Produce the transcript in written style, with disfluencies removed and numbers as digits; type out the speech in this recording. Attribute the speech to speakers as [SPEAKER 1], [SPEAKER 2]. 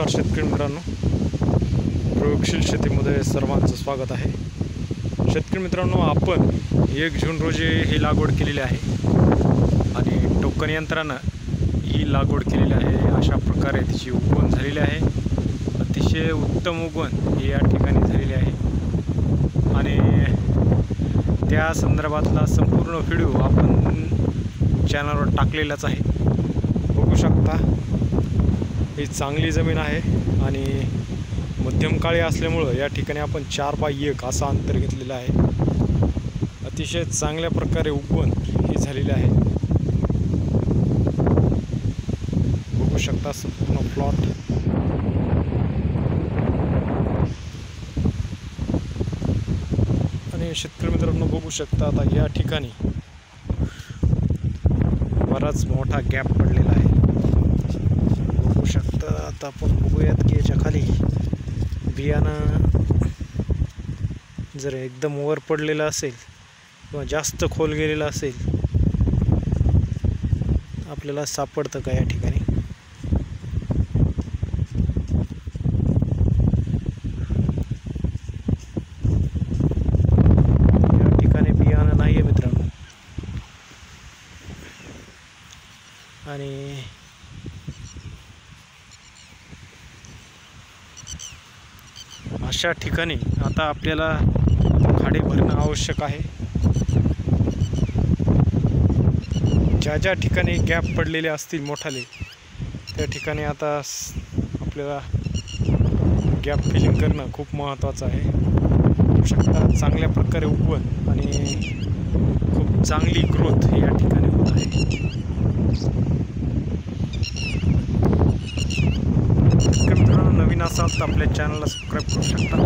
[SPEAKER 1] नमस्कार शेतकरी मित्रांनो, प्रयोगशील शेतीमध्ये सर्वांचं स्वागत आहे। शेतकरी मित्रांनो, आपण 1 जून रोजी ही लागवड केलेली आहे आणि टोकन यंत्रानं ही लागवड केलेली आहे। अशा प्रकारे तिची उगवण झालेली आहे। अतिशय उत्तम उगवण ही या ठिकाणी झालेली आहे आणि त्या संदर्भातला संपूर्ण व्हिडिओ आपण चॅनलवर टाकलेलाच आहे। बघू शकता, ही चांगली जमीन आहे आणि मध्यम काळी असल्यामुळे या ठिकाणी आपण 4x1 असा अंतर घेतलेला आहे। अतिशय चांगल्या प्रकारे उगवण ही झालेली आहे। बघू शकता संपूर्ण प्लॉट। आणि शेतकरी मित्रांनो, बघू शकता आता या ठिकाणी बराच मोठा गॅप पडलेला आहे। बघू शकता, आता आपण बघूयात की याच्या खाली बियाणं जर एकदम वर पडलेलं असेल किंवा जास्त खोल गेलेलं असेल, आपल्याला सापडतं का या ठिकाणी। या ठिकाणी बियाणं नाही आहे मित्रांनो। आणि अशा ठिकाणी आता आपल्याला खाडी भरणं आवश्यक आहे। ज्या ठिकाणी गॅप पडलेले असतील मोठाले, त्या ठिकाणी आता आपल्याला गॅप फिलिंग करणं खूप महत्त्वाचं आहे। बघू शकता चांगल्या प्रकारे उगवण आणि खूप चांगली ग्रोथ या ठिकाणी होत आहे। नवीन असाल तर आपल्या चॅनलला सबस्क्राईब करू शकता।